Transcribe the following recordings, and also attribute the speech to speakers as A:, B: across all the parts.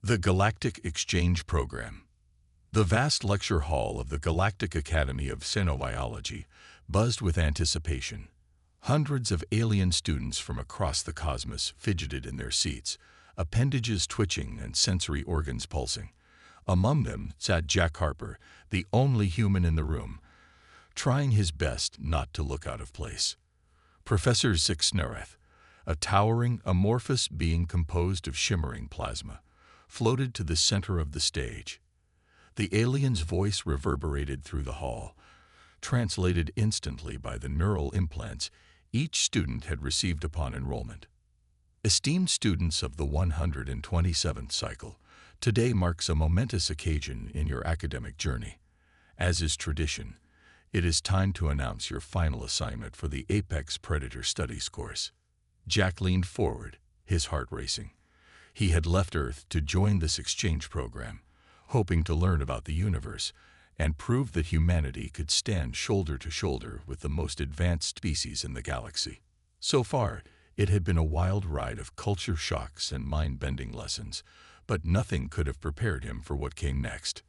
A: The Galactic Exchange Program. The vast lecture hall of the Galactic Academy of Xenobiology buzzed with anticipation. Hundreds of alien students from across the cosmos fidgeted in their seats, appendages twitching and sensory organs pulsing. Among them sat Jack Harper, the only human in the room, trying his best not to look out of place. Professor Zixnereth, a towering, amorphous being composed of shimmering plasma, floated to the center of the stage. The alien's voice reverberated through the hall, translated instantly by the neural implants each student had received upon enrollment. Esteemed students of the 127th cycle, today marks a momentous occasion in your academic journey. As is tradition, it is time to announce your final assignment for the Apex Predator Studies course. Jack leaned forward, his heart racing. He had left Earth to join this exchange program, hoping to learn about the universe and prove that humanity could stand shoulder to shoulder with the most advanced species in the galaxy. So far, it had been a wild ride of culture shocks and mind-bending lessons, but nothing could have prepared him for what came next.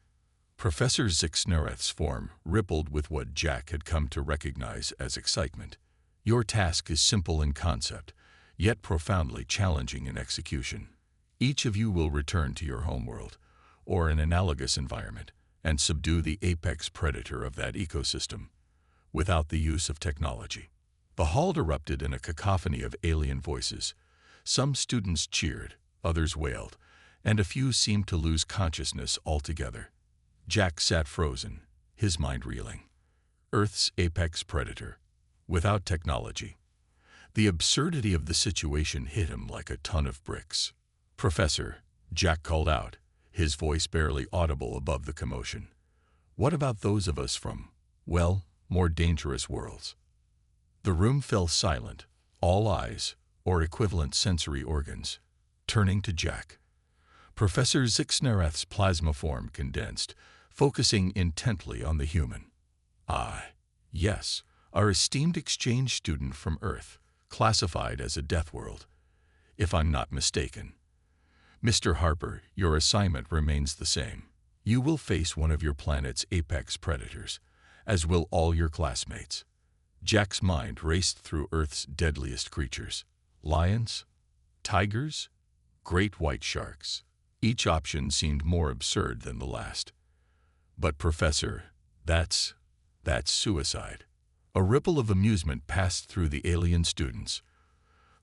A: Professor Zixnereth's form rippled with what Jack had come to recognize as excitement. Your task is simple in concept, yet profoundly challenging in execution. Each of you will return to your homeworld, or an analogous environment, and subdue the apex predator of that ecosystem, without the use of technology. The hall erupted in a cacophony of alien voices. Some students cheered, others wailed, and a few seemed to lose consciousness altogether. Jack sat frozen, his mind reeling. Earth's apex predator, without technology. The absurdity of the situation hit him like a ton of bricks. "Professor," Jack called out, his voice barely audible above the commotion. "What about those of us from, well, more dangerous worlds?" The room fell silent, all eyes, or equivalent sensory organs, turning to Jack. Professor Zixnereth's plasma form condensed, focusing intently on the human. Yes, our esteemed exchange student from Earth, classified as a Deathworld, if I'm not mistaken. Mr. Harper, your assignment remains the same. You will face one of your planet's apex predators, as will all your classmates. Jack's mind raced through Earth's deadliest creatures. Lions, tigers, great white sharks. Each option seemed more absurd than the last. But Professor, that's suicide. A ripple of amusement passed through the alien students.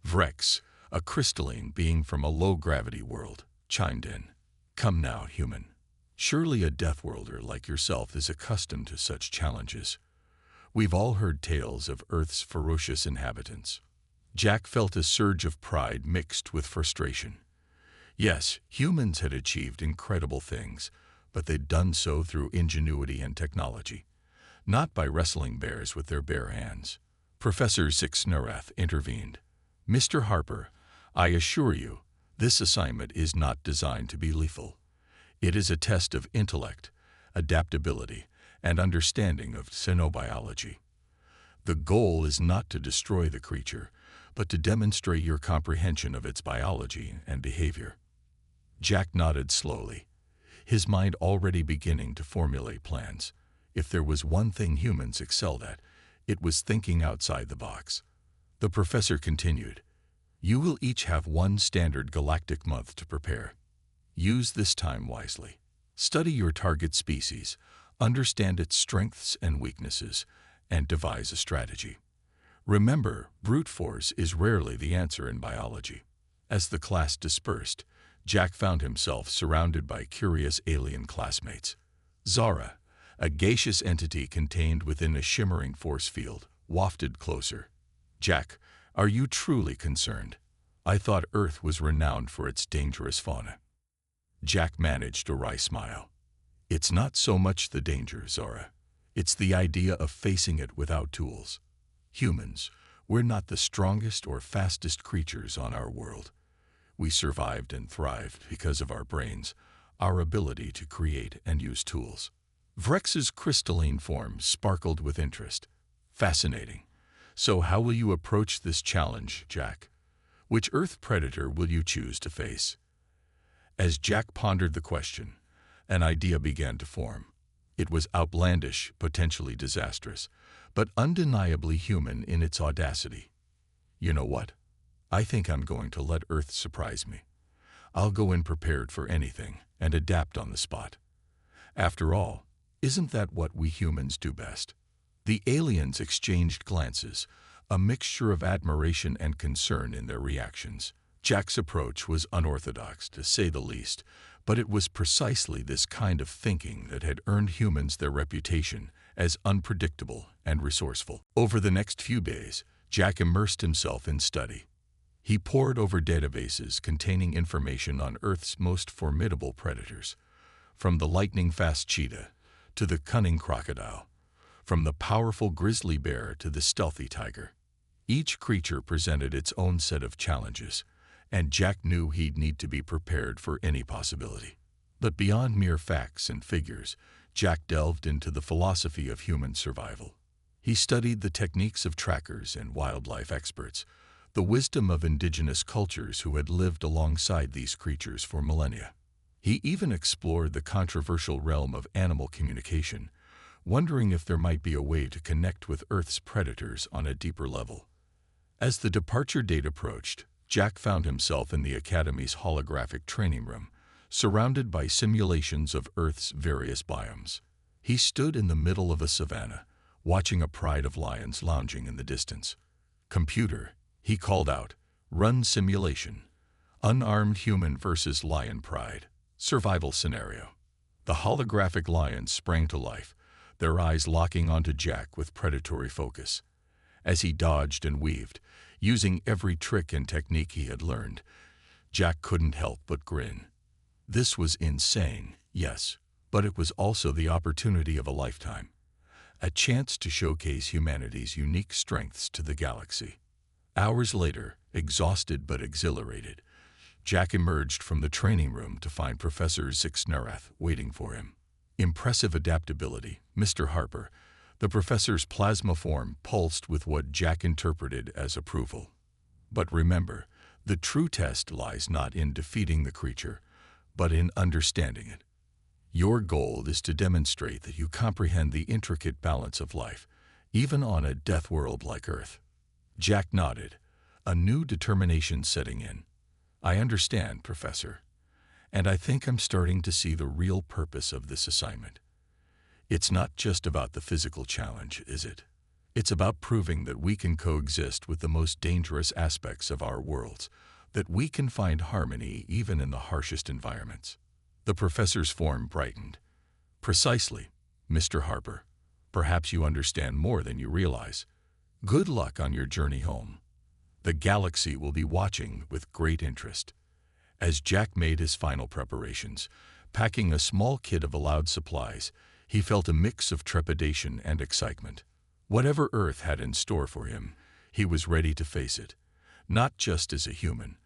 A: Vrex, a crystalline being from a low-gravity world, chimed in. "Come now, human. Surely a Deathworlder like yourself is accustomed to such challenges. We've all heard tales of Earth's ferocious inhabitants." Jack felt a surge of pride mixed with frustration. Yes, humans had achieved incredible things, but they'd done so through ingenuity and technology, not by wrestling bears with their bare hands. Professor Zixnereth intervened. "Mr. Harper, I assure you, this assignment is not designed to be lethal. It is a test of intellect, adaptability, and understanding of xenobiology. The goal is not to destroy the creature, but to demonstrate your comprehension of its biology and behavior." Jack nodded slowly, his mind already beginning to formulate plans. If there was one thing humans excelled at, it was thinking outside the box. The professor continued. "You will each have one standard galactic month to prepare. Use this time wisely. Study your target species, understand its strengths and weaknesses, and devise a strategy. Remember, brute force is rarely the answer in biology." As the class dispersed, Jack found himself surrounded by curious alien classmates. Zara, a gaseous entity contained within a shimmering force field, wafted closer. "Jack, are you truly concerned? I thought Earth was renowned for its dangerous fauna." Jack managed a wry smile. "It's not so much the danger, Zara. It's the idea of facing it without tools. Humans, we're not the strongest or fastest creatures on our world. We survived and thrived because of our brains, our ability to create and use tools." Vrex's crystalline form sparkled with interest. "Fascinating. So how will you approach this challenge, Jack? Which Earth predator will you choose to face?" As Jack pondered the question, an idea began to form. It was outlandish, potentially disastrous, but undeniably human in its audacity. You know what? I think I'm going to let Earth surprise me. I'll go in prepared for anything and adapt on the spot. After all, isn't that what we humans do best? The aliens exchanged glances, a mixture of admiration and concern in their reactions. Jack's approach was unorthodox, to say the least, but it was precisely this kind of thinking that had earned humans their reputation as unpredictable and resourceful. Over the next few days, Jack immersed himself in study. He pored over databases containing information on Earth's most formidable predators, from the lightning-fast cheetah to the cunning crocodile, from the powerful grizzly bear to the stealthy tiger. Each creature presented its own set of challenges, and Jack knew he'd need to be prepared for any possibility. But beyond mere facts and figures, Jack delved into the philosophy of human survival. He studied the techniques of trackers and wildlife experts, the wisdom of indigenous cultures who had lived alongside these creatures for millennia. He even explored the controversial realm of animal communication, wondering if there might be a way to connect with Earth's predators on a deeper level. As the departure date approached, Jack found himself in the Academy's holographic training room, surrounded by simulations of Earth's various biomes. He stood in the middle of a savanna, watching a pride of lions lounging in the distance. "Computer," he called out, "run simulation. Unarmed human versus lion pride. Survival scenario." The holographic lions sprang to life, their eyes locking onto Jack with predatory focus. As he dodged and weaved, using every trick and technique he had learned, Jack couldn't help but grin. This was insane, yes, but it was also the opportunity of a lifetime. A chance to showcase humanity's unique strengths to the galaxy. Hours later, exhausted but exhilarated, Jack emerged from the training room to find Professor Zixnarath waiting for him. Impressive adaptability, Mr. Harper. The professor's plasma form pulsed with what Jack interpreted as approval. But remember, the true test lies not in defeating the creature, but in understanding it. Your goal is to demonstrate that you comprehend the intricate balance of life, even on a death world like Earth. Jack nodded, a new determination setting in. "I understand, Professor, and I think I'm starting to see the real purpose of this assignment. It's not just about the physical challenge, is it? It's about proving that we can coexist with the most dangerous aspects of our worlds, that we can find harmony even in the harshest environments." The professor's form brightened. "Precisely, Mr. Harper. Perhaps you understand more than you realize. Good luck on your journey home. The galaxy will be watching with great interest." As Jack made his final preparations, packing a small kit of allowed supplies, he felt a mix of trepidation and excitement. Whatever Earth had in store for him, he was ready to face it, not just as a human,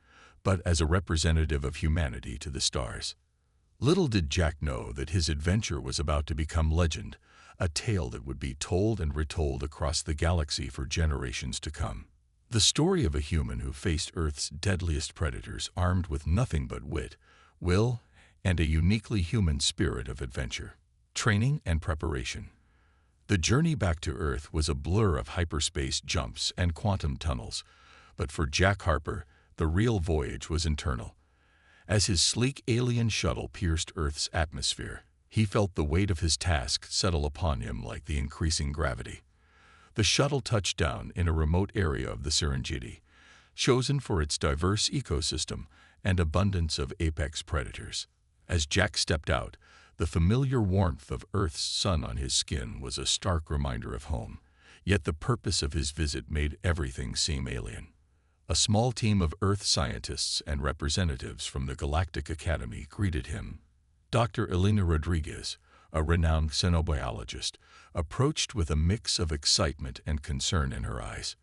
A: but as a representative of humanity to the stars. Little did Jack know that his adventure was about to become legend, a tale that would be told and retold across the galaxy for generations to come. The story of a human who faced Earth's deadliest predators armed with nothing but wit, will, and a uniquely human spirit of adventure, training, and preparation. The journey back to Earth was a blur of hyperspace jumps and quantum tunnels, but for Jack Harper, the real voyage was internal. As his sleek alien shuttle pierced Earth's atmosphere, he felt the weight of his task settle upon him like the increasing gravity. The shuttle touched down in a remote area of the Serengeti, chosen for its diverse ecosystem and abundance of apex predators. As Jack stepped out, the familiar warmth of Earth's sun on his skin was a stark reminder of home, yet the purpose of his visit made everything seem alien. A small team of Earth scientists and representatives from the Galactic Academy greeted him. Dr. Elena Rodriguez, a renowned xenobiologist, approached with a mix of excitement and concern in her eyes.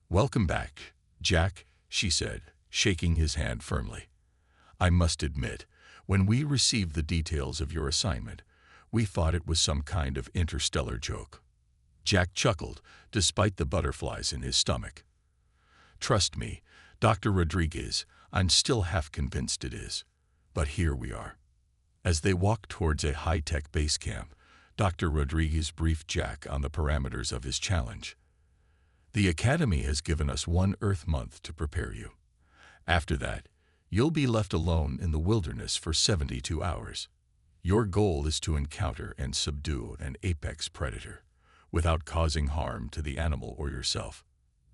A: "Welcome back, Jack," she said, shaking his hand firmly. "I must admit, when we received the details of your assignment, we thought it was some kind of interstellar joke." Jack chuckled, despite the butterflies in his stomach. "Trust me, Dr. Rodriguez, I'm still half convinced it is. But here we are. As they walked towards a high-tech base camp, Dr. Rodriguez briefed Jack on the parameters of his challenge. The Academy has given us 1 Earth month to prepare you. After that, you'll be left alone in the wilderness for 72 hours. Your goal is to encounter and subdue an apex predator, without causing harm to the animal or yourself.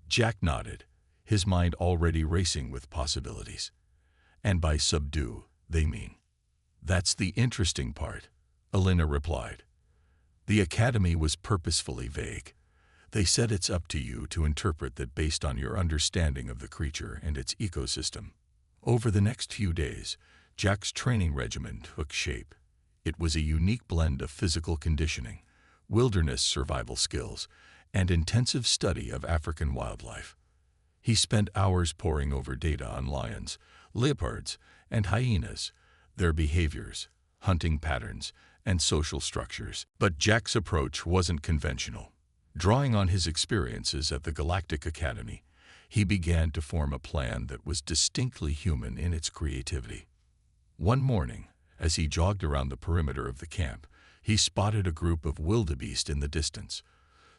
A: Jack nodded, his mind already racing with possibilities. And by subdue, they mean. That's the interesting part, Elena replied. The Academy was purposefully vague. They said it's up to you to interpret that based on your understanding of the creature and its ecosystem. Over the next few days, Jack's training regimen took shape. It was a unique blend of physical conditioning, wilderness survival skills, and intensive study of African wildlife. He spent hours poring over data on lions, leopards, and hyenas, their behaviors, hunting patterns, and social structures. But Jack's approach wasn't conventional. Drawing on his experiences at the Galactic Academy, he began to form a plan that was distinctly human in its creativity. One morning, as he jogged around the perimeter of the camp, he spotted a group of wildebeest in the distance.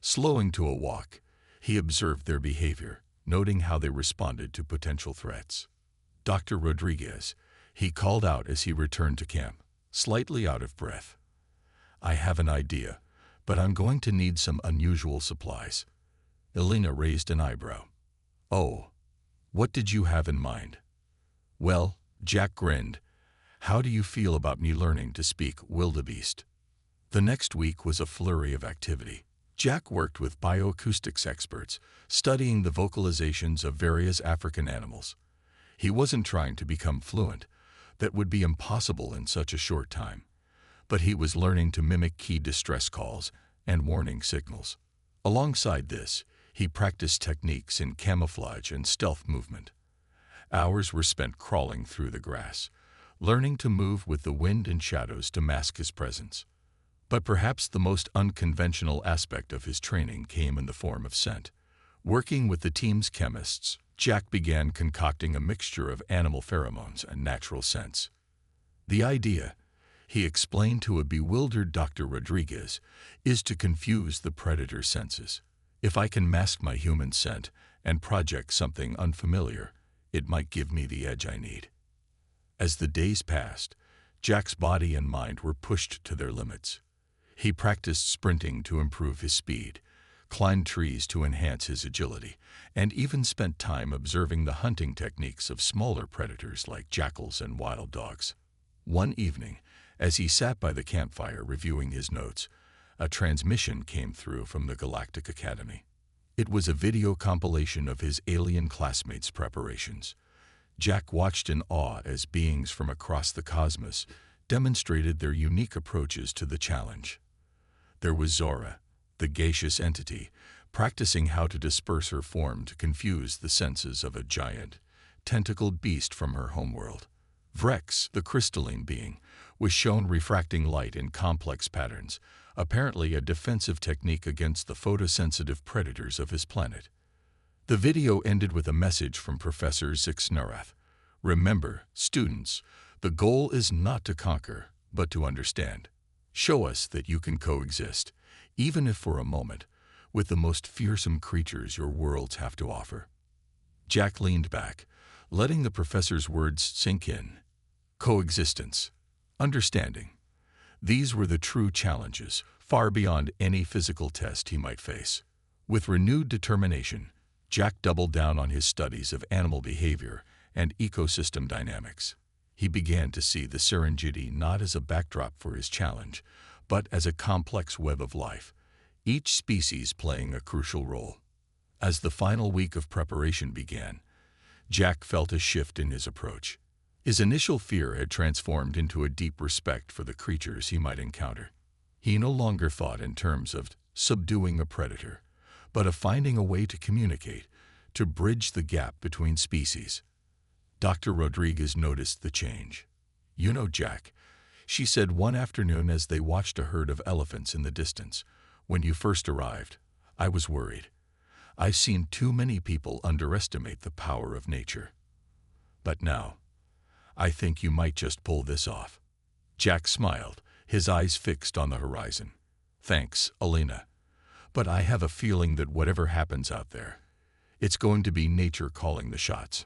A: Slowing to a walk, he observed their behavior, noting how they responded to potential threats. Dr. Rodriguez, he called out as he returned to camp, slightly out of breath. I have an idea, but I'm going to need some unusual supplies. Elena raised an eyebrow. Oh, what did you have in mind? Well, Jack grinned. How do you feel about me learning to speak wildebeest? The next week was a flurry of activity. Jack worked with bioacoustics experts, studying the vocalizations of various African animals. He wasn't trying to become fluent. That would be impossible in such a short time. But he was learning to mimic key distress calls and warning signals. Alongside this, he practiced techniques in camouflage and stealth movement. Hours were spent crawling through the grass, learning to move with the wind and shadows to mask his presence. But perhaps the most unconventional aspect of his training came in the form of scent. Working with the team's chemists, Jack began concocting a mixture of animal pheromones and natural scents. The idea, he explained to a bewildered Dr. Rodriguez, is to confuse the predator's senses. If I can mask my human scent and project something unfamiliar, it might give me the edge I need. As the days passed, Jack's body and mind were pushed to their limits. He practiced sprinting to improve his speed, climbed trees to enhance his agility, and even spent time observing the hunting techniques of smaller predators like jackals and wild dogs. One evening, as he sat by the campfire reviewing his notes, a transmission came through from the Galactic Academy. It was a video compilation of his alien classmates' preparations. Jack watched in awe as beings from across the cosmos demonstrated their unique approaches to the challenge. There was Zora, the gaseous entity, practicing how to disperse her form to confuse the senses of a giant, tentacled beast from her homeworld. Vrex, the crystalline being, was shown refracting light in complex patterns, apparently a defensive technique against the photosensitive predators of his planet. The video ended with a message from Professor Zixnarath. Remember, students, the goal is not to conquer, but to understand. Show us that you can coexist, even if for a moment, with the most fearsome creatures your worlds have to offer. Jack leaned back, letting the professor's words sink in. Coexistence, understanding. These were the true challenges, far beyond any physical test he might face. With renewed determination, Jack doubled down on his studies of animal behavior and ecosystem dynamics. He began to see the Serengeti not as a backdrop for his challenge, but as a complex web of life, each species playing a crucial role. As the final week of preparation began, Jack felt a shift in his approach. His initial fear had transformed into a deep respect for the creatures he might encounter. He no longer thought in terms of subduing a predator, but of finding a way to communicate, to bridge the gap between species. Dr. Rodriguez noticed the change. You know, Jack, she said one afternoon as they watched a herd of elephants in the distance. When you first arrived, I was worried. I've seen too many people underestimate the power of nature. But now, I think you might just pull this off." Jack smiled, his eyes fixed on the horizon. "Thanks, Elena. But I have a feeling that whatever happens out there, it's going to be nature calling the shots,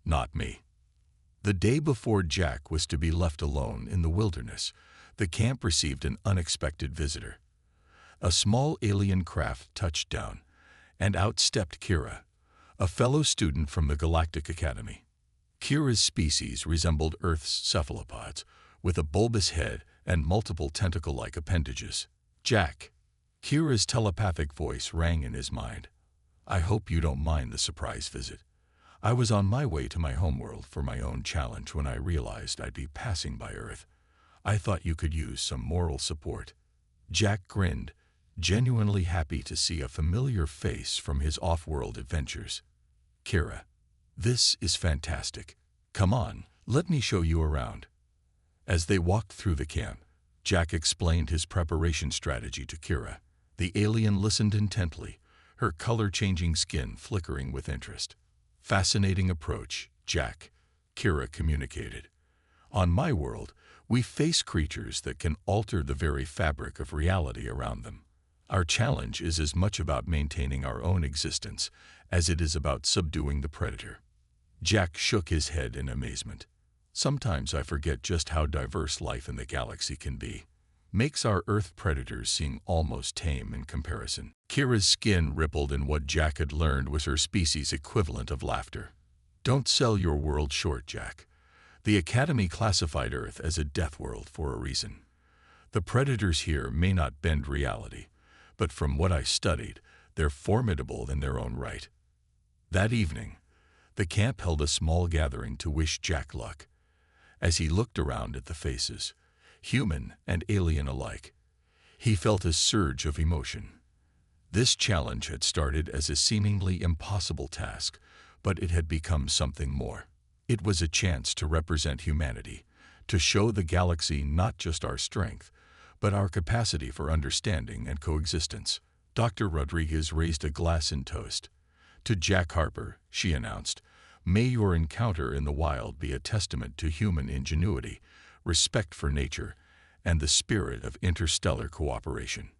A: not me." The day before Jack was to be left alone in the wilderness, the camp received an unexpected visitor. A small alien craft touched down, and out stepped Kira, a fellow student from the Galactic Academy. Kira's species resembled Earth's cephalopods, with a bulbous head and multiple tentacle-like appendages. "Jack." Kira's telepathic voice rang in his mind. "I hope you don't mind the surprise visit. I was on my way to my homeworld for my own challenge when I realized I'd be passing by Earth. I thought you could use some moral support." Jack grinned, genuinely happy to see a familiar face from his off-world adventures. "Kira, this is fantastic. Come on, let me show you around." As they walked through the camp, Jack explained his preparation strategy to Kira. The alien listened intently, her color-changing skin flickering with interest. "Fascinating approach, Jack," Kira communicated. "On my world, we face creatures that can alter the very fabric of reality around them. Our challenge is as much about maintaining our own existence as it is about subduing the predator." Jack shook his head in amazement. "Sometimes I forget just how diverse life in the galaxy can be. Makes our Earth predators seem almost tame in comparison." Kira's skin rippled, and what Jack had learned was her species' equivalent of laughter. "Don't sell your world short, Jack. The Academy classified Earth as a death world for a reason. The predators here may not bend reality, but from what I studied, they're formidable in their own right." That evening, the camp held a small gathering to wish Jack luck. As he looked around at the faces, human and alien alike, he felt a surge of emotion. This challenge had started as a seemingly impossible task, but it had become something more. It was a chance to represent humanity, to show the galaxy not just our strength, but our capacity for understanding and coexistence. Dr. Rodriguez raised a glass in toast. "To Jack Harper," she announced, "may your encounter in the wild be a testament to human ingenuity, respect for nature, and the spirit of interstellar cooperation."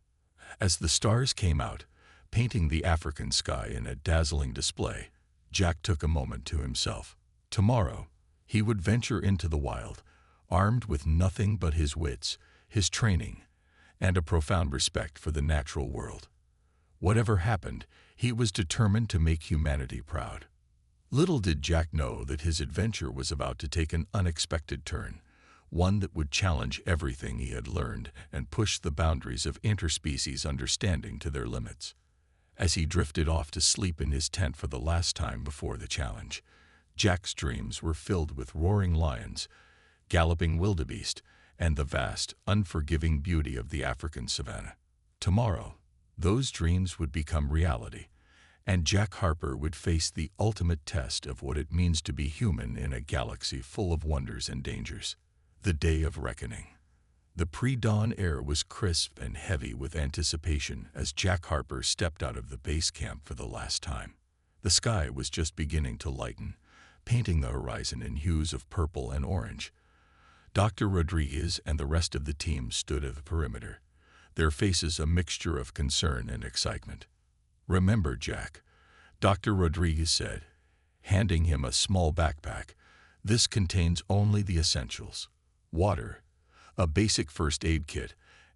A: As the stars came out, painting the African sky in a dazzling display, Jack took a moment to himself. Tomorrow, he would venture into the wild, armed with nothing but his wits, his training, and a profound respect for the natural world. Whatever happened, he was determined to make humanity proud. Little did Jack know that his adventure was about to take an unexpected turn, one that would challenge everything he had learned and push the boundaries of interspecies understanding to their limits. As he drifted off to sleep in his tent for the last time before the challenge, Jack's dreams were filled with roaring lions, galloping wildebeest, and the vast, unforgiving beauty of the African savanna. Tomorrow, those dreams would become reality, and Jack Harper would face the ultimate test of what it means to be human in a galaxy full of wonders and dangers. The day of reckoning. The pre-dawn air was crisp and heavy with anticipation as Jack Harper stepped out of the base camp for the last time. The sky was just beginning to lighten, painting the horizon in hues of purple and orange. Dr. Rodriguez and the rest of the team stood at the perimeter, their faces a mixture of concern and excitement. "Remember, Jack," Dr. Rodriguez said, handing him a small backpack, "this contains only the essentials: water, a basic first aid kit,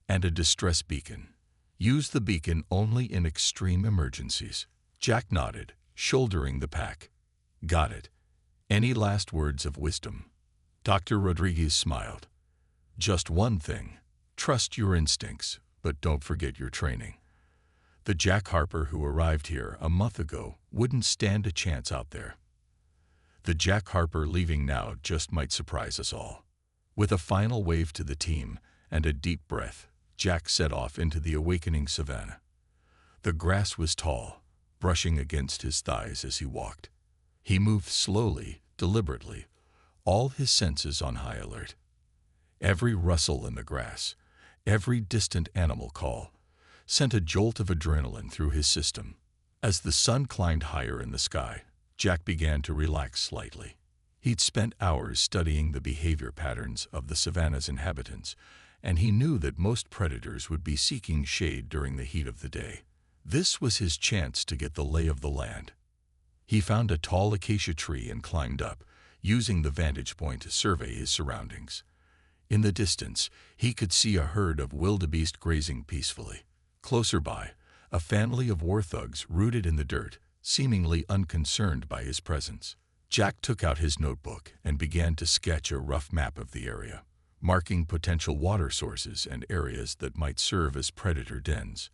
A: and a distress beacon. Use the beacon only in extreme emergencies." Jack nodded, shouldering the pack. "Got it. Any last words of wisdom?" Dr. Rodriguez smiled. "Just one thing. Trust your instincts, but don't forget your training. The Jack Harper who arrived here a month ago wouldn't stand a chance out there. The Jack Harper leaving now just might surprise us all." With a final wave to the team and a deep breath, Jack set off into the awakening savanna. The grass was tall, brushing against his thighs as he walked. He moved slowly, deliberately, all his senses on high alert. Every rustle in the grass, every distant animal call, sent a jolt of adrenaline through his system. As the sun climbed higher in the sky, Jack began to relax slightly. He'd spent hours studying the behavior patterns of the savanna's inhabitants, and he knew that most predators would be seeking shade during the heat of the day. This was his chance to get the lay of the land. He found a tall acacia tree and climbed up, using the vantage point to survey his surroundings. In the distance, he could see a herd of wildebeest grazing peacefully. Closer by, a family of warthogs rooted in the dirt, seemingly unconcerned by his presence. Jack took out his notebook and began to sketch a rough map of the area, marking potential water sources and areas that might serve as predator dens.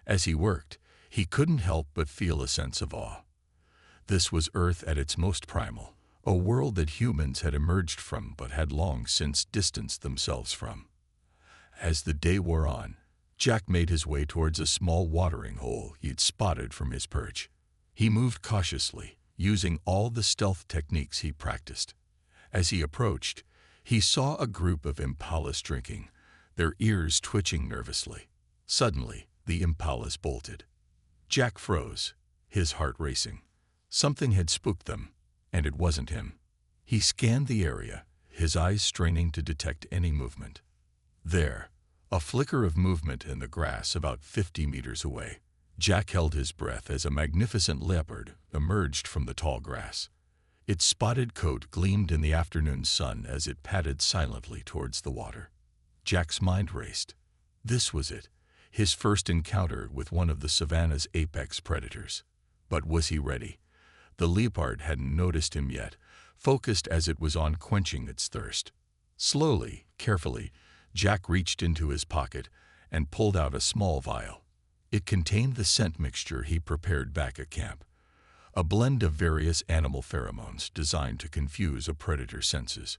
A: As he worked, he couldn't help but feel a sense of awe. This was Earth at its most primal, a world that humans had emerged from but had long since distanced themselves from. As the day wore on, Jack made his way towards a small watering hole he'd spotted from his perch. He moved cautiously, using all the stealth techniques he practiced. As he approached, he saw a group of impalas drinking, their ears twitching nervously. Suddenly, the impalas bolted. Jack froze, his heart racing. Something had spooked them, and it wasn't him. He scanned the area, his eyes straining to detect any movement. There, a flicker of movement in the grass about 50 meters away. Jack held his breath as a magnificent leopard emerged from the tall grass. Its spotted coat gleamed in the afternoon sun as it padded silently towards the water. Jack's mind raced. This was it, his first encounter with one of the savanna's apex predators. But was he ready? The leopard hadn't noticed him yet, focused as it was on quenching its thirst. Slowly, carefully, Jack reached into his pocket and pulled out a small vial. It contained the scent mixture he prepared back at camp, a blend of various animal pheromones designed to confuse a predator's senses.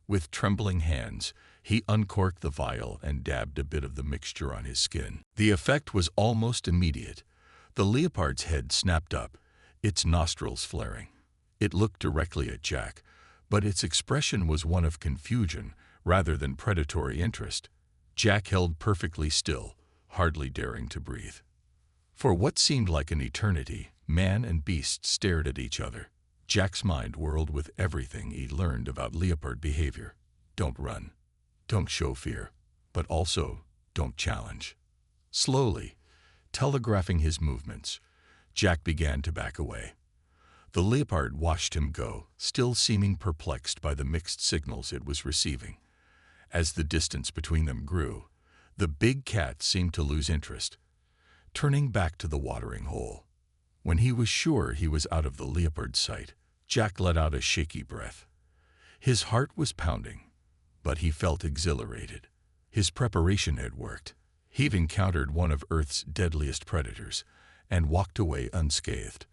A: With trembling hands, he uncorked the vial and dabbed a bit of the mixture on his skin. The effect was almost immediate. The leopard's head snapped up, its nostrils flaring. It looked directly at Jack, but its expression was one of confusion rather than predatory interest. Jack held perfectly still, hardly daring to breathe. For what seemed like an eternity, man and beast stared at each other. Jack's mind whirled with everything he'd learned about leopard behavior. Don't run. Don't show fear. But also, don't challenge. Slowly, telegraphing his movements, Jack began to back away. The leopard watched him go, still seeming perplexed by the mixed signals it was receiving. As the distance between them grew, the big cat seemed to lose interest, turning back to the watering hole. When he was sure he was out of the leopard's sight, Jack let out a shaky breath. His heart was pounding, but he felt exhilarated. His preparation had worked. He'd encountered one of Earth's deadliest predators and walked away unscathed.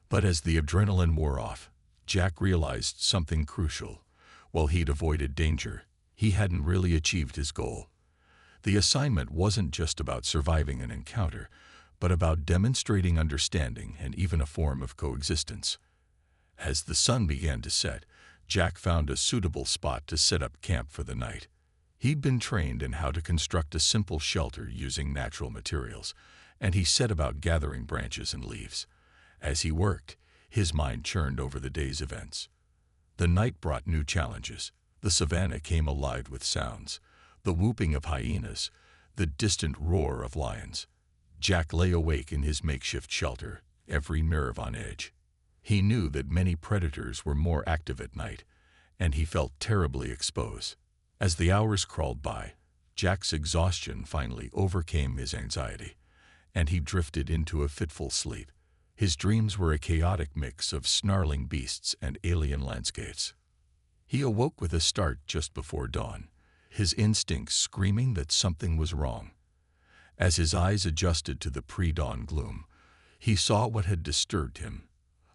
A: But as the adrenaline wore off, Jack realized something crucial. While he'd avoided danger, he hadn't really achieved his goal. The assignment wasn't just about surviving an encounter, but about demonstrating understanding and even a form of coexistence. As the sun began to set, Jack found a suitable spot to set up camp for the night. He'd been trained in how to construct a simple shelter using natural materials, and he set about gathering branches and leaves. As he worked, his mind churned over the day's events. The night brought new challenges. The savanna came alive with sounds, the whooping of hyenas, the distant roar of lions. Jack lay awake in his makeshift shelter, every nerve on edge. He knew that many predators were more active at night, and he felt terribly exposed. As the hours crawled by, Jack's exhaustion finally overcame his anxiety, and he drifted into a fitful sleep. His dreams were a chaotic mix of snarling beasts and alien landscapes. He awoke with a start just before dawn, his instincts screaming that something was wrong. As his eyes adjusted to the pre-dawn gloom, he saw what had disturbed him,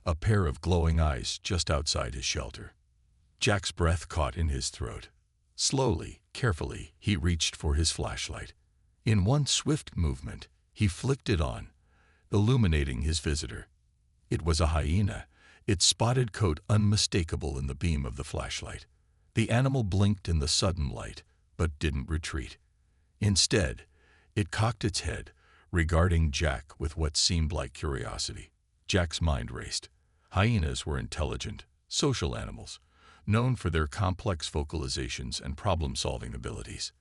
A: a pair of glowing eyes just outside his shelter. Jack's breath caught in his throat. Slowly, carefully, he reached for his flashlight. In one swift movement, he flicked it on, illuminating his visitor. It was a hyena, its spotted coat unmistakable in the beam of the flashlight. The animal blinked in the sudden light, but didn't retreat. Instead, it cocked its head, regarding Jack with what seemed like curiosity. Jack's mind raced. Hyenas were intelligent, social animals, known for their complex vocalizations and problem-solving abilities.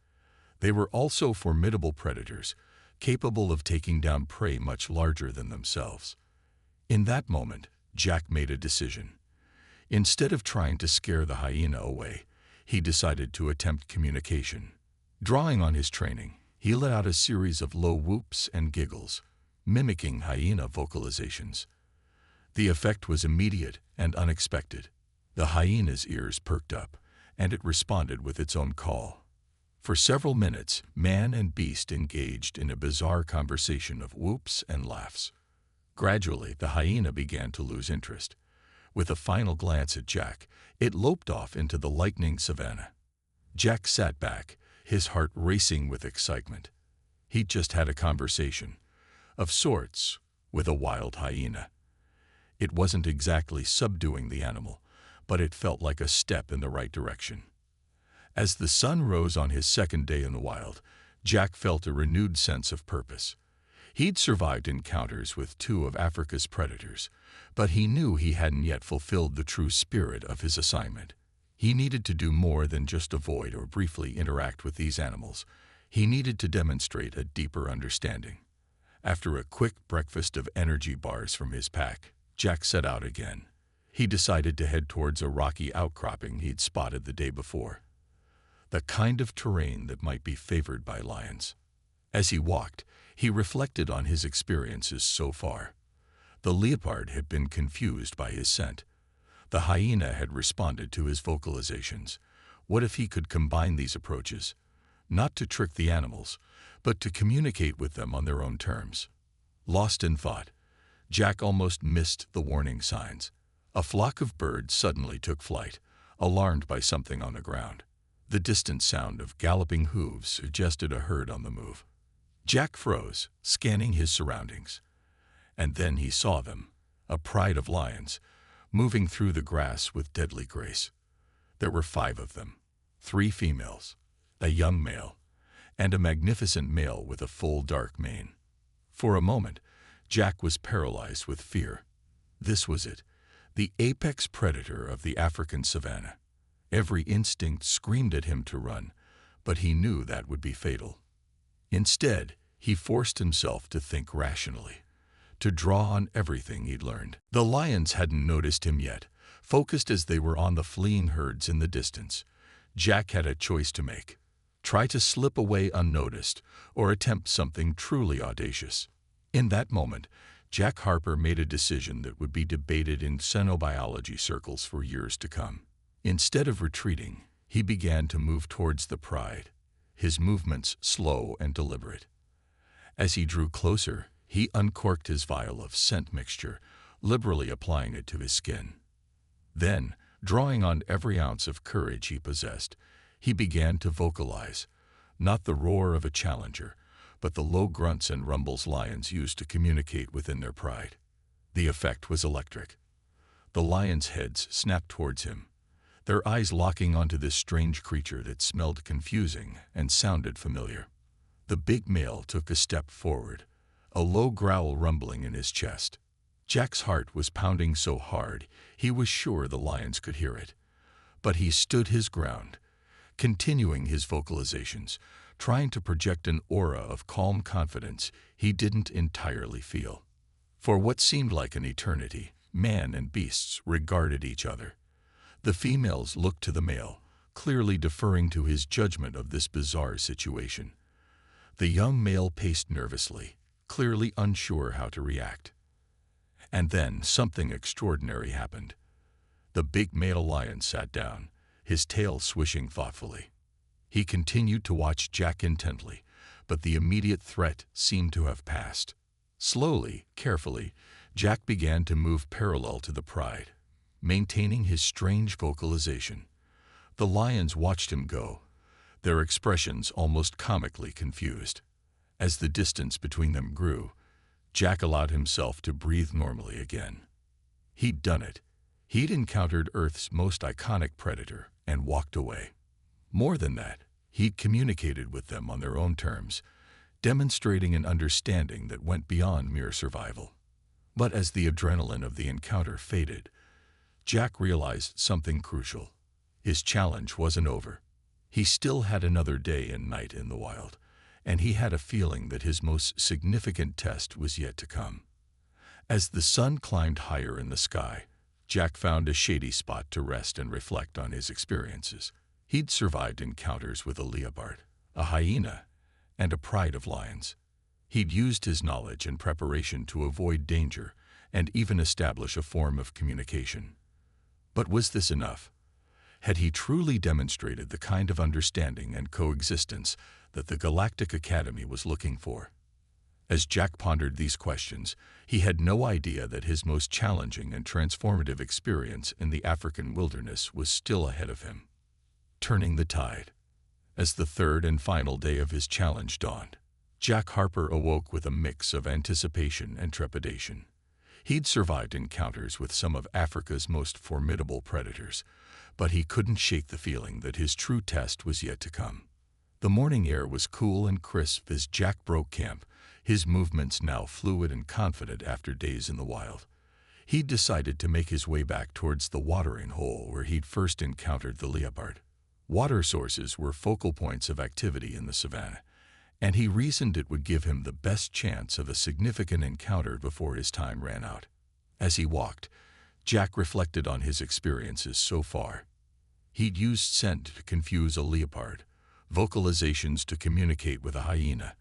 A: They were also formidable predators, capable of taking down prey much larger than themselves. In that moment, Jack made a decision. Instead of trying to scare the hyena away, he decided to attempt communication. Drawing on his training, he let out a series of low whoops and giggles, mimicking hyena vocalizations. The effect was immediate and unexpected. The hyena's ears perked up, and it responded with its own call. For several minutes, man and beast engaged in a bizarre conversation of whoops and laughs. Gradually, the hyena began to lose interest. With a final glance at Jack, it loped off into the lightning savanna. Jack sat back, his heart racing with excitement. He'd just had a conversation, of sorts, with a wild hyena. It wasn't exactly subduing the animal, but it felt like a step in the right direction. As the sun rose on his second day in the wild, Jack felt a renewed sense of purpose. He'd survived encounters with two of Africa's predators, but he knew he hadn't yet fulfilled the true spirit of his assignment. He needed to do more than just avoid or briefly interact with these animals. He needed to demonstrate a deeper understanding. After a quick breakfast of energy bars from his pack, Jack set out again. He decided to head towards a rocky outcropping he'd spotted the day before. The kind of terrain that might be favored by lions. As he walked, he reflected on his experiences so far. The leopard had been confused by his scent. The hyena had responded to his vocalizations. What if he could combine these approaches? Not to trick the animals, but to communicate with them on their own terms. Lost in thought, Jack almost missed the warning signs. A flock of birds suddenly took flight, alarmed by something on the ground. The distant sound of galloping hooves suggested a herd on the move. Jack froze, scanning his surroundings. And then he saw them, a pride of lions, moving through the grass with deadly grace. There were 5 of them, 3 females, a young male, and a magnificent male with a full dark mane. For a moment, Jack was paralyzed with fear. This was it, the apex predator of the African savanna. Every instinct screamed at him to run, but he knew that would be fatal. Instead, he forced himself to think rationally, to draw on everything he'd learned. The lions hadn't noticed him yet, focused as they were on the fleeing herds in the distance. Jack had a choice to make. Try to slip away unnoticed, or attempt something truly audacious. In that moment, Jack Harper made a decision that would be debated in xenobiology circles for years to come. Instead of retreating, he began to move towards the pride, his movements slow and deliberate. As he drew closer, he uncorked his vial of scent mixture, liberally applying it to his skin. Then, drawing on every ounce of courage he possessed, he began to vocalize, not the roar of a challenger, but the low grunts and rumbles lions used to communicate within their pride. The effect was electric. The lions' heads snapped towards him, their eyes locking onto this strange creature that smelled confusing and sounded familiar. The big male took a step forward, a low growl rumbling in his chest. Jack's heart was pounding so hard he was sure the lions could hear it. But he stood his ground, continuing his vocalizations, trying to project an aura of calm confidence he didn't entirely feel. For what seemed like an eternity, man and beasts regarded each other. The females looked to the male, clearly deferring to his judgment of this bizarre situation. The young male paced nervously, clearly unsure how to react. And then something extraordinary happened. The big male lion sat down, his tail swishing thoughtfully. He continued to watch Jack intently, but the immediate threat seemed to have passed. Slowly, carefully, Jack began to move parallel to the pride, maintaining his strange vocalization. The lions watched him go, their expressions almost comically confused. As the distance between them grew, Jack allowed himself to breathe normally again. He'd done it. He'd encountered Earth's most iconic predator and walked away. More than that, he'd communicated with them on their own terms, demonstrating an understanding that went beyond mere survival. But as the adrenaline of the encounter faded, Jack realized something crucial. His challenge wasn't over. He still had another day and night in the wild, and he had a feeling that his most significant test was yet to come. As the sun climbed higher in the sky, Jack found a shady spot to rest and reflect on his experiences. He'd survived encounters with a leopard, a hyena, and a pride of lions. He'd used his knowledge and preparation to avoid danger and even establish a form of communication. But was this enough? Had he truly demonstrated the kind of understanding and coexistence that the Galactic Academy was looking for? As Jack pondered these questions, he had no idea that his most challenging and transformative experience in the African wilderness was still ahead of him. Turning the tide. As the third and final day of his challenge dawned, Jack Harper awoke with a mix of anticipation and trepidation. He'd survived encounters with some of Africa's most formidable predators, but he couldn't shake the feeling that his true test was yet to come. The morning air was cool and crisp as Jack broke camp, his movements now fluid and confident after days in the wild. He'd decided to make his way back towards the watering hole where he'd first encountered the leopard. Water sources were focal points of activity in the savanna, and he reasoned it would give him the best chance of a significant encounter before his time ran out. As he walked, Jack reflected on his experiences so far. He'd used scent to confuse a leopard, vocalizations to communicate with a hyena,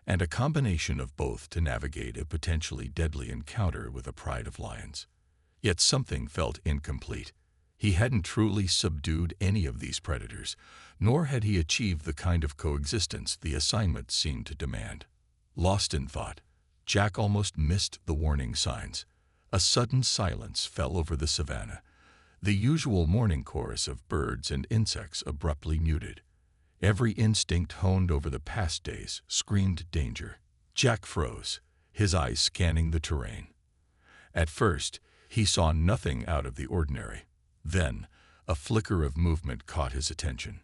A: and a combination of both to navigate a potentially deadly encounter with a pride of lions. Yet something felt incomplete. He hadn't truly subdued any of these predators, nor had he achieved the kind of coexistence the assignment seemed to demand. Lost in thought, Jack almost missed the warning signs. A sudden silence fell over the savanna, the usual morning chorus of birds and insects abruptly muted. Every instinct honed over the past days screamed danger. Jack froze, his eyes scanning the terrain. At first, he saw nothing out of the ordinary. Then, a flicker of movement caught his attention.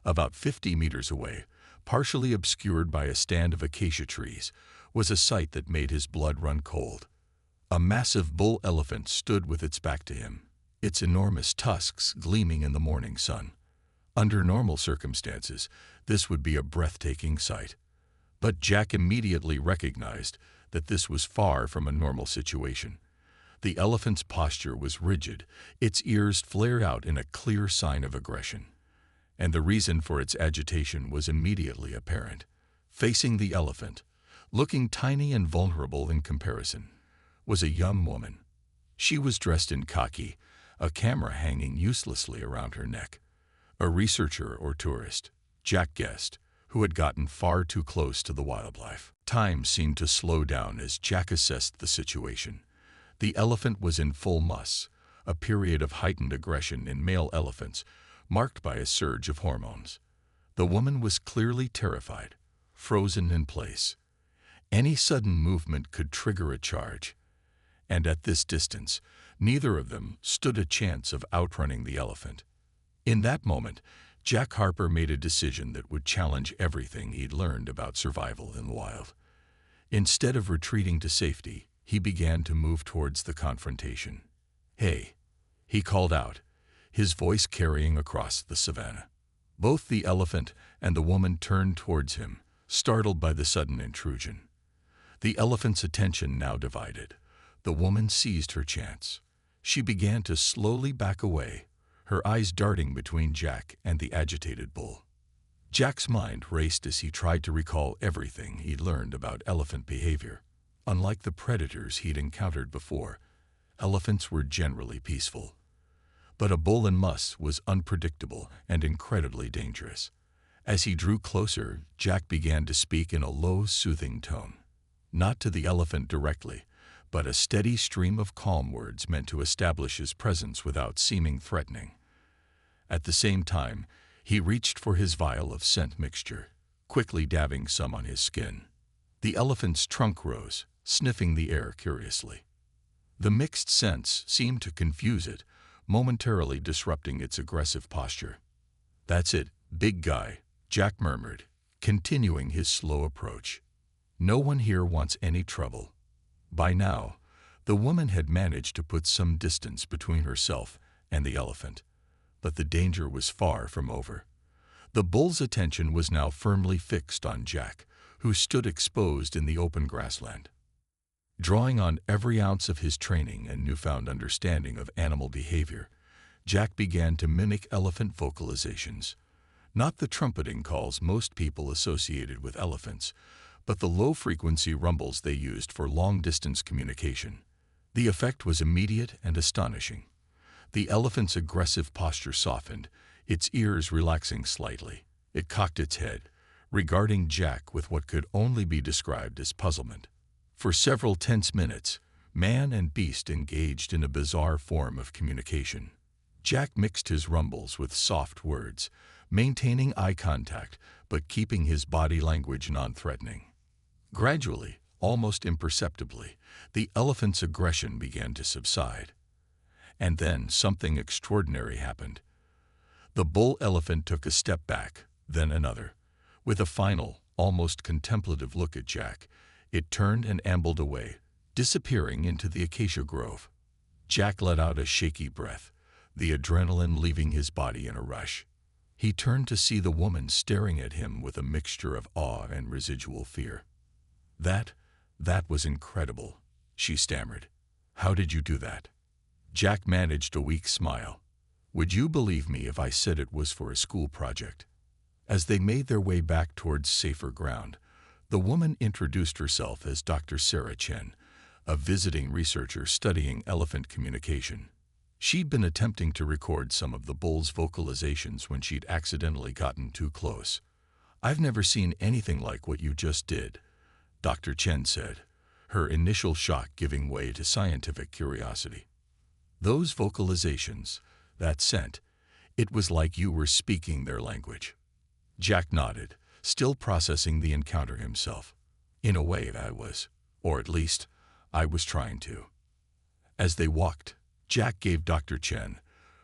A: About 50 meters away, partially obscured by a stand of acacia trees, was a sight that made his blood run cold. A massive bull elephant stood with its back to him, its enormous tusks gleaming in the morning sun. Under normal circumstances, this would be a breathtaking sight. But Jack immediately recognized that this was far from a normal situation. The elephant's posture was rigid, its ears flared out in a clear sign of aggression. And the reason for its agitation was immediately apparent. Facing the elephant, looking tiny and vulnerable in comparison, was a young woman. She was dressed in khaki, a camera hanging uselessly around her neck. A researcher or tourist, Jack guessed, who had gotten far too close to the wildlife. Time seemed to slow down as Jack assessed the situation. The elephant was in full muss, a period of heightened aggression in male elephants, marked by a surge of hormones. The woman was clearly terrified, frozen in place. Any sudden movement could trigger a charge, and at this distance, neither of them stood a chance of outrunning the elephant. In that moment, Jack Harper made a decision that would challenge everything he'd learned about survival in the wild. Instead of retreating to safety, he began to move towards the confrontation. "Hey," he called out, his voice carrying across the savanna. Both the elephant and the woman turned towards him, startled by the sudden intrusion. The elephant's attention now divided. The woman seized her chance. She began to slowly back away, her eyes darting between Jack and the agitated bull. Jack's mind raced as he tried to recall everything he'd learned about elephant behavior. Unlike the predators he'd encountered before, elephants were generally peaceful. But a bull in muss was unpredictable and incredibly dangerous. As he drew closer, Jack began to speak in a low, soothing tone. Not to the elephant directly, but a steady stream of calm words meant to establish his presence without seeming threatening. At the same time, he reached for his vial of scent mixture, quickly dabbing some on his skin. The elephant's trunk rose, sniffing the air curiously. The mixed scents seemed to confuse it, momentarily disrupting its aggressive posture. "That's it, big guy," Jack murmured, continuing his slow approach. "No one here wants any trouble." By now, The woman had managed to put some distance between herself and the elephant, but the danger was far from over. The bull's attention was now firmly fixed on Jack, who stood exposed in the open grassland. Drawing on every ounce of his training and newfound understanding of animal behavior, Jack began to mimic elephant vocalizations. Not the trumpeting calls most people associated with elephants, but the low-frequency rumbles they used for long-distance communication. The effect was immediate and astonishing. The elephant's aggressive posture softened, its ears relaxing slightly. It cocked its head, regarding Jack with what could only be described as puzzlement. For several tense minutes, man and beast engaged in a bizarre form of communication. Jack mixed his rumbles with soft words, maintaining eye contact but keeping his body language non-threatening. Gradually, almost imperceptibly, the elephant's aggression began to subside. And then something extraordinary happened. The bull elephant took a step back, then another. With a final, almost contemplative look at Jack, it turned and ambled away, disappearing into the acacia grove. Jack let out a shaky breath, the adrenaline leaving his body in a rush. He turned to see the woman staring at him with a mixture of awe and residual fear. That was incredible," she stammered. "How did you do that?" Jack managed a weak smile. "Would you believe me if I said it was for a school project?" As they made their way back towards safer ground, the woman introduced herself as Dr. Sarah Chen, a visiting researcher studying elephant communication. She'd been attempting to record some of the bull's vocalizations when she'd accidentally gotten too close. "I've never seen anything like what you just did," Dr. Chen said, her initial shock giving way to scientific curiosity. "Those vocalizations, that scent, it was like you were speaking their language." Jack nodded, still processing the encounter himself. "In a way, I was, or at least, I was trying to." As they walked, Jack gave Dr. Chen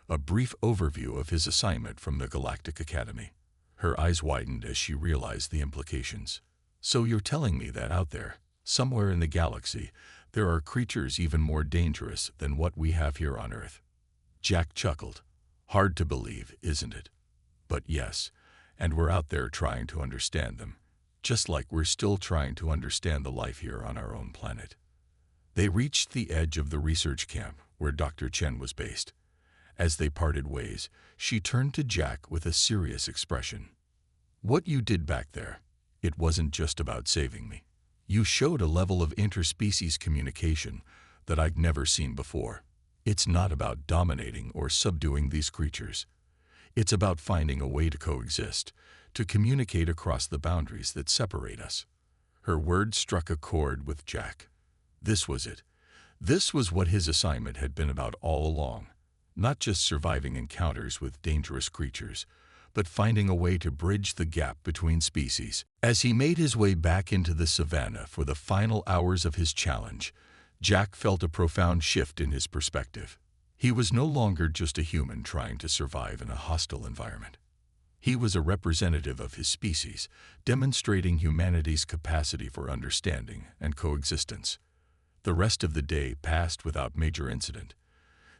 A: a brief overview of his assignment from the Galactic Academy. Her eyes widened as she realized the implications. "So you're telling me that out there, somewhere in the galaxy, there are creatures even more dangerous than what we have here on Earth?" Jack chuckled. "Hard to believe, isn't it? But yes, and we're out there trying to understand them, just like we're still trying to understand the life here on our own planet." They reached the edge of the research camp where Dr. Chen was based. As they parted ways, she turned to Jack with a serious expression. "What you did back there, it wasn't just about saving me. You showed a level of interspecies communication that I'd never seen before. It's not about dominating or subduing these creatures. It's about finding a way to coexist, to communicate across the boundaries that separate us." Her words struck a chord with Jack. This was it. This was what his assignment had been about all along. Not just surviving encounters with dangerous creatures, but finding a way to bridge the gap between species. As he made his way back into the savannah for the final hours of his challenge, Jack felt a profound shift in his perspective. He was no longer just a human trying to survive in a hostile environment. He was a representative of his species, demonstrating humanity's capacity for understanding and coexistence. The rest of the day passed without major incident.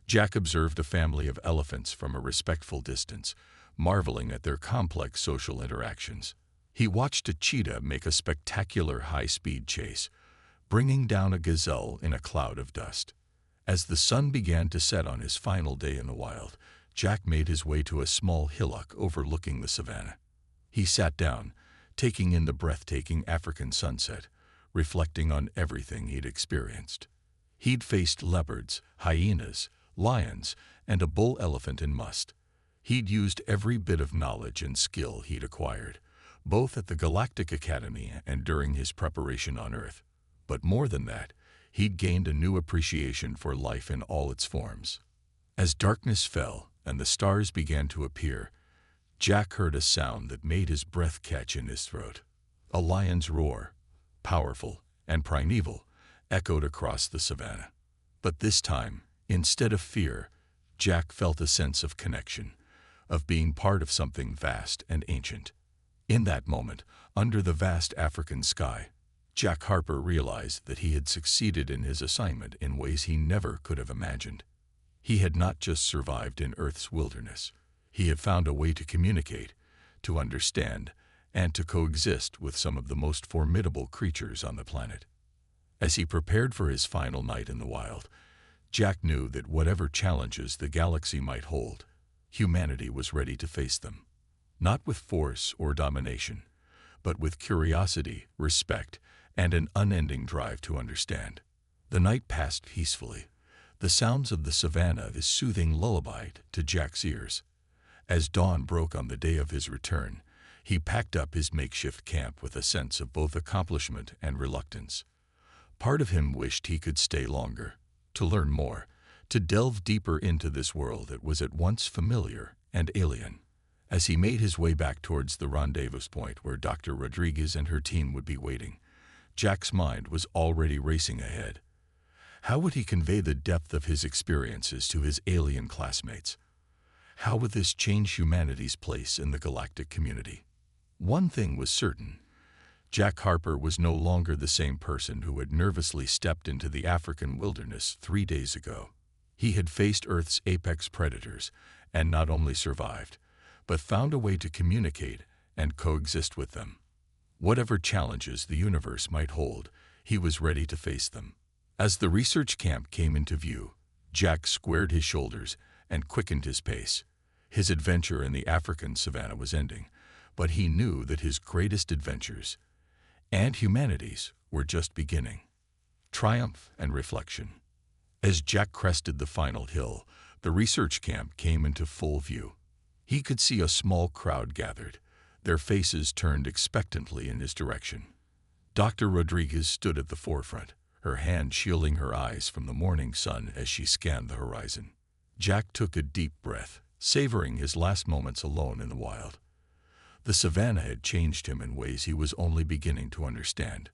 A: Jack observed a family of elephants from a respectful distance, marveling at their complex social interactions. He watched a cheetah make a spectacular high-speed chase, bringing down a gazelle in a cloud of dust. As the sun began to set on his final day in the wild, Jack made his way to a small hillock overlooking the savannah. He sat down, taking in the breathtaking African sunset, reflecting on everything he'd experienced. He'd faced leopards, hyenas, lions, and a bull elephant in must. He'd used every bit of knowledge and skill he'd acquired, both at the Galactic Academy and during his preparation on Earth. But more than that, he'd gained a new appreciation for life in all its forms. As darkness fell and the stars began to appear, Jack heard a sound that made his breath catch in his throat. A lion's roar, powerful and primeval, echoed across the savannah. But this time, instead of fear, Jack felt a sense of connection, of being part of something vast and ancient. In that moment, under the vast African sky, Jack Harper realized that he had succeeded in his assignment in ways he never could have imagined. He had not just survived in Earth's wilderness. He had found a way to communicate, to understand, and to coexist with some of the most formidable creatures on the planet. As he prepared for his final night in the wild, Jack knew that whatever challenges the galaxy might hold, humanity was ready to face them. Not with force or domination, but with curiosity, respect, and an unending drive to understand. The night passed peacefully, the sounds of the savannah a soothing lullaby to Jack's ears. As dawn broke on the day of his return, he packed up his makeshift camp with a sense of both accomplishment and reluctance. Part of him wished he could stay longer, to learn more, to delve deeper into this world that was at once familiar and alien. As he made his way back towards the rendezvous point where Dr. Rodriguez and her team would be waiting, Jack's mind was already racing ahead. How would he convey the depth of his experiences to his alien classmates? How would this change humanity's place in the galactic community? One thing was certain. Jack Harper was no longer the same person who had nervously stepped into the African wilderness 3 days ago. He had faced Earth's apex predators and not only survived, but found a way to communicate and coexist with them. Whatever challenges the universe might hold, he was ready to face them. As the research camp came into view, Jack squared his shoulders and quickened his pace. His adventure in the African savannah was ending, but he knew that his greatest adventures, and humanity's, were just beginning. Triumph and reflection. As Jack crested the final hill, the research camp came into full view. He could see a small crowd gathered, their faces turned expectantly in his direction. Dr. Rodriguez stood at the forefront, her hand shielding her eyes from the morning sun as she scanned the horizon. Jack took a deep breath, savoring his last moments alone in the wild. The savannah had changed him in ways he was only beginning to understand.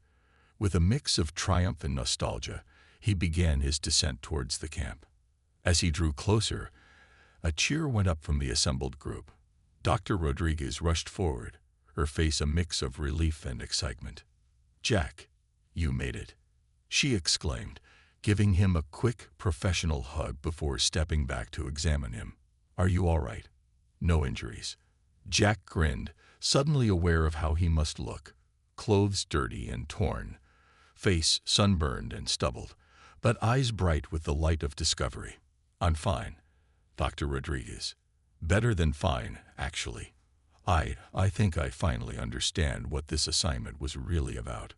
A: With a mix of triumph and nostalgia, he began his descent towards the camp. As he drew closer, a cheer went up from the assembled group. Dr. Rodriguez rushed forward, her face a mix of relief and excitement. "Jack, you made it," she exclaimed, giving him a quick, professional hug before stepping back to examine him. "Are you all right? No injuries?" Jack grinned, suddenly aware of how he must look. Clothes dirty and torn, face sunburned and stubbled, but eyes bright with the light of discovery. "I'm fine, Dr. Rodriguez. Better than fine, actually. I think I finally understand what this assignment was really about."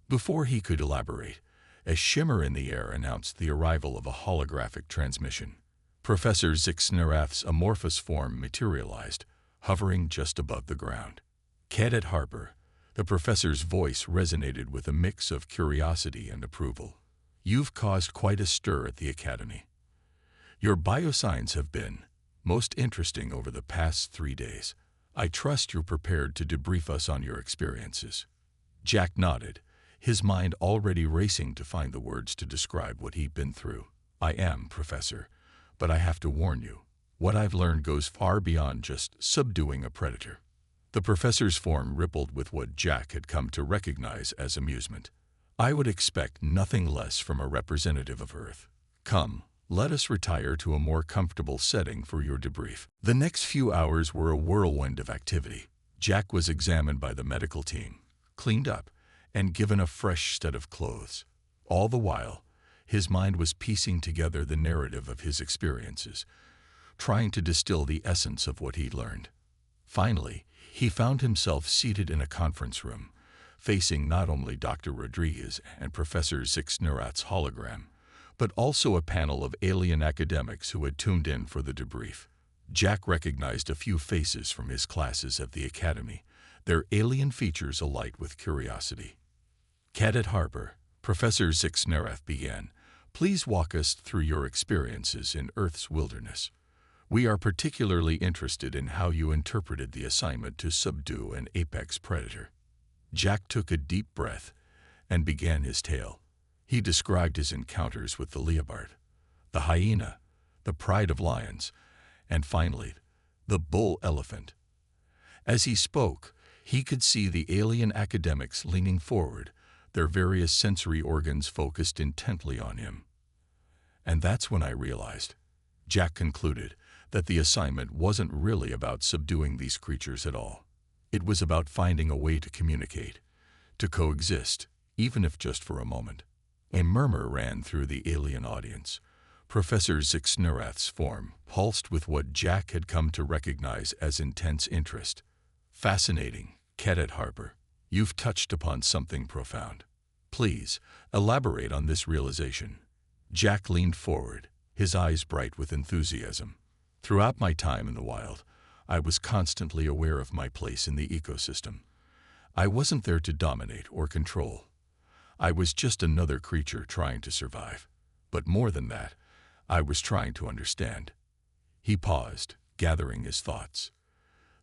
A: Before he could elaborate, a shimmer in the air announced the arrival of a holographic transmission. Professor Zixnerath's amorphous form materialized, hovering just above the ground. "Cadet Harper," the professor's voice resonated with a mix of curiosity and approval. "You've caused quite a stir at the Academy. Your biosigns have been most interesting over the past 3 days. I trust you're prepared to debrief us on your experiences." Jack nodded, his mind already racing to find the words to describe what he'd been through. "I am, Professor, but I have to warn you, what I've learned goes far beyond just subduing a predator." The professor's form rippled with what Jack had come to recognize as amusement. "I would expect nothing less from a representative of Earth. Come, let us retire to a more comfortable setting for your debrief." The next few hours were a whirlwind of activity. Jack was examined by the medical team, cleaned up, and given a fresh set of clothes. All the while, his mind was piecing together the narrative of his experiences, trying to distill the essence of what he'd learned. Finally, he found himself seated in a conference room, facing not only Dr. Rodriguez and Professor Zixnerath's hologram, but also a panel of alien academics who had tuned in for the debrief. Jack recognized a few faces from his classes at the Academy, their alien features alight with curiosity. "Cadet Harper," Professor Zixnerath began, "please walk us through your experiences in Earth's wilderness. We are particularly interested in how you interpreted the assignment to subdue an apex predator." Jack took a deep breath and began his tale. He described his encounters with the leopard, the hyena, the pride of lions, and finally, the bull elephant. As he spoke, he could see the alien academics leaning forward, their various sensory organs focused intently on him. And that's when I realized, Jack concluded, that the assignment wasn't really about subduing these creatures at all. It was about finding a way to communicate, to coexist, even if just for a moment. A murmur ran through the alien audience. Professor Zixnerath's form pulsed with what Jack had come to recognize as intense interest. Fascinating, Cadet Harper. You've touched upon something profound. Please, elaborate on this realization. Jack leaned forward, his eyes bright with enthusiasm. Throughout my time in the wild, I was constantly aware of my place in the ecosystem. I wasn't there to dominate or control. I was just another creature trying to survive. But more than that, I was trying to understand. He paused, gathering his thoughts.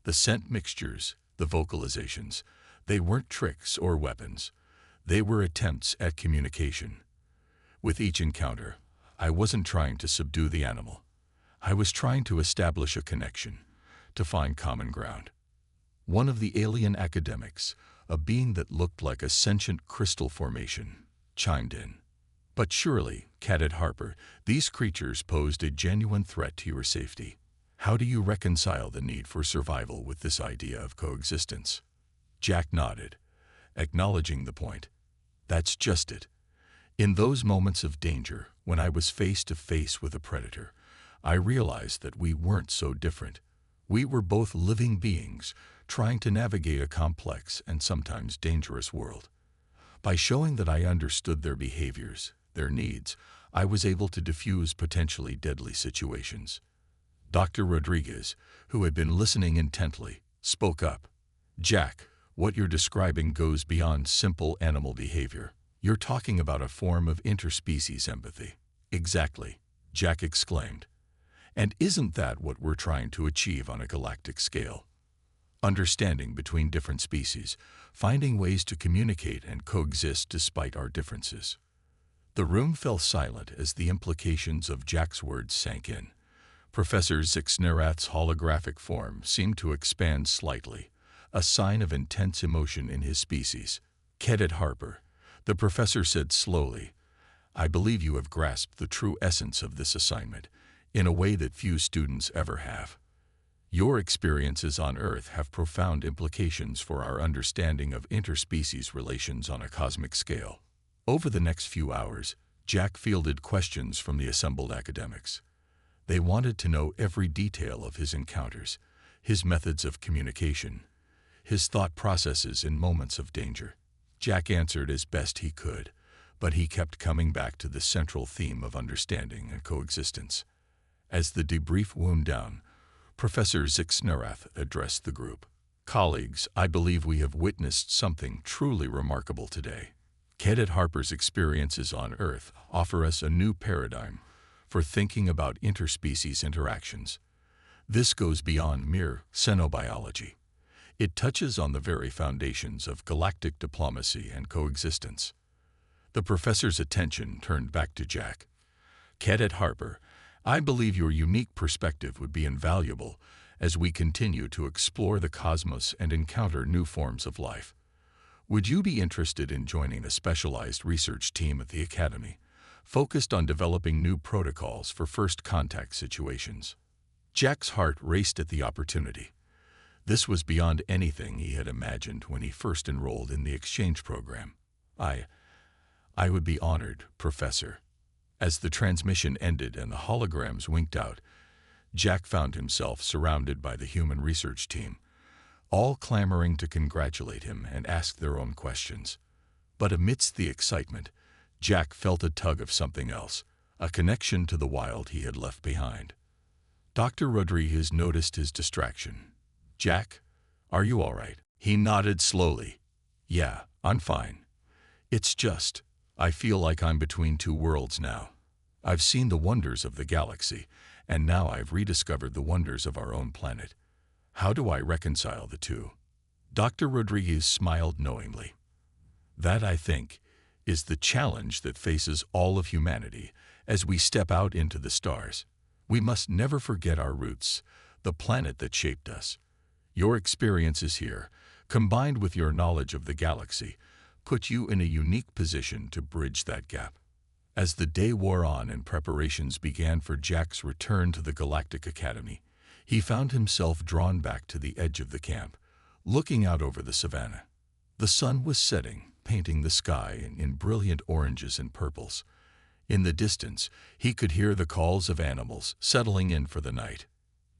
A: The scent mixtures, the vocalizations, they weren't tricks or weapons. They were attempts at communication. With each encounter, I wasn't trying to subdue the animal. I was trying to establish a connection, to find common ground. One of the alien academics, a being that looked like a sentient crystal formation, chimed in. But surely, Cadet Harper, these creatures posed a genuine threat to your safety. How do you reconcile the need for survival with this idea of coexistence? Jack nodded, acknowledging the point. That's just it. In those moments of danger, when I was face to face with a predator, I realized that we weren't so different. We were both living beings, trying to navigate a complex and sometimes dangerous world. By showing that I understood their behaviors, their needs, I was able to diffuse potentially deadly situations. Dr. Rodriguez, who had been listening intently, spoke up. Jack, what you're describing goes beyond simple animal behavior. You're talking about a form of interspecies empathy. Exactly, Jack exclaimed. And isn't that what we're trying to achieve on a galactic scale? Understanding between different species, finding ways to communicate and coexist despite our differences. The room fell silent as the implications of Jack's words sank in. Professor Zixnerath's holographic form seemed to expand slightly, a sign of intense emotion in his species. Cadet Harper, the professor said slowly, I believe you have grasped the true essence of this assignment, in a way that few students ever have. Your experiences on Earth have profound implications for our understanding of interspecies relations on a cosmic scale. Over the next few hours, Jack fielded questions from the assembled academics. They wanted to know every detail of his encounters, his methods of communication, his thought processes in moments of danger. Jack answered as best he could, but he kept coming back to the central theme of understanding and coexistence. As the debrief wound down, Professor Zixnerath addressed the group. Colleagues, I believe we have witnessed something truly remarkable today. Cadet Harper's experiences on Earth offer us a new paradigm for thinking about interspecies interactions. This goes beyond mere xenobiology. It touches on the very foundations of galactic diplomacy and coexistence. The professor's attention turned back to Jack. Cadet Harper, I believe your unique perspective would be invaluable as we continue to explore the cosmos and encounter new forms of life. Would you be interested in joining a specialized research team at the Academy, focused on developing new protocols for first contact situations? Jack's heart raced at the opportunity. This was beyond anything he had imagined when he first enrolled in the exchange program. I would be honored, Professor. As the transmission ended and the holograms winked out, Jack found himself surrounded by the human research team, all clamoring to congratulate him and ask their own questions. But amidst the excitement, Jack felt a tug of something else, a connection to the wild he had left behind. Dr. Rodriguez noticed his distraction. Jack, are you all right? He nodded slowly. Yeah, I'm fine. It's just, I feel like I'm between two worlds now. I've seen the wonders of the galaxy, and now I've rediscovered the wonders of our own planet. How do I reconcile the two? Dr. Rodriguez smiled knowingly. That, I think, is the challenge that faces all of humanity as we step out into the stars. We must never forget our roots, the planet that shaped us. Your experiences here, combined with your knowledge of the galaxy, put you in a unique position to bridge that gap. As the day wore on and preparations began for Jack's return to the Galactic Academy, he found himself drawn back to the edge of the camp, looking out over the savannah. The sun was setting, painting the sky in brilliant oranges and purples. In the distance, he could hear the calls of animals settling in for the night.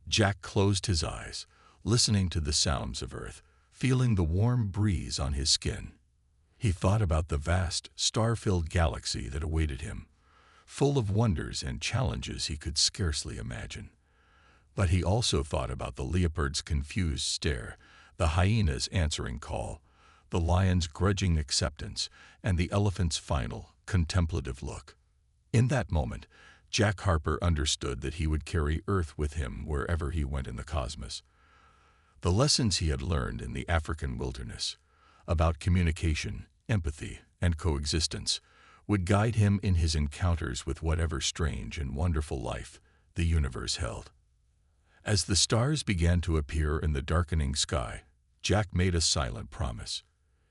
A: Jack closed his eyes, listening to the sounds of Earth, feeling the warm breeze on his skin. He thought about the vast, star-filled galaxy that awaited him, full of wonders and challenges he could scarcely imagine. But he also thought about the leopard's confused stare, the hyena's answering call, the lion's grudging acceptance, and the elephant's final, contemplative look. In that moment, Jack Harper understood that he would carry Earth with him wherever he went in the cosmos. The lessons he had learned in the African wilderness about communication, empathy, and coexistence would guide him in his encounters with whatever strange and wonderful life the universe held. As the stars began to appear in the darkening sky, Jack made a silent promise.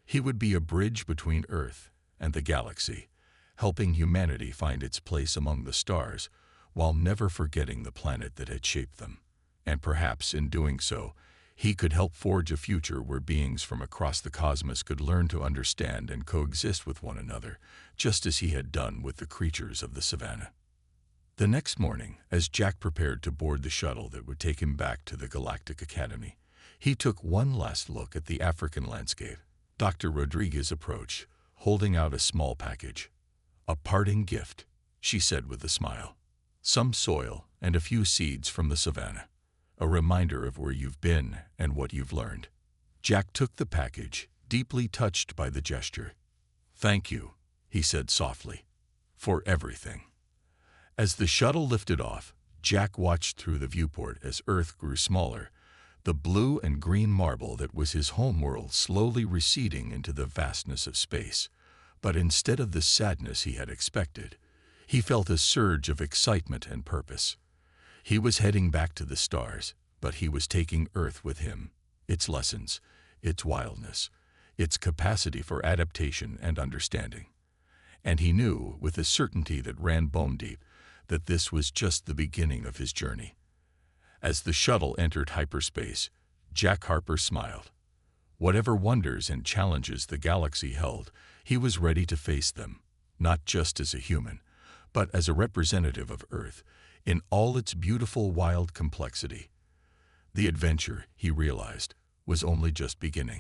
A: He would be a bridge between Earth and the galaxy, helping humanity find its place among the stars while never forgetting the planet that had shaped them. And perhaps in doing so, he could help forge a future where beings from across the cosmos could learn to understand and coexist with one another, just as he had done with the creatures of the savannah. The next morning, as Jack prepared to board the shuttle that would take him back to the Galactic Academy, he took one last look at the African landscape. Dr. Rodriguez approached, holding out a small package. "A parting gift," she said with a smile. "Some soil and a few seeds from the savannah. A reminder of where you've been and what you've learned." Jack took the package, deeply touched by the gesture. "Thank you," he said softly, "for everything." As the shuttle lifted off, Jack watched through the viewport as Earth grew smaller, the blue and green marble that was his homeworld slowly receding into the vastness of space. But instead of the sadness he had expected, he felt a surge of excitement and purpose. He was heading back to the stars, but he was taking Earth with him, its lessons, its wildness, its capacity for adaptation and understanding. And he knew, with a certainty that ran bone deep, that this was just the beginning of his journey. As the shuttle entered hyperspace, Jack Harper smiled. Whatever wonders and challenges the galaxy held, he was ready to face them, not just as a human, but as a representative of Earth, in all its beautiful wild complexity. The adventure, he realized, was only just beginning.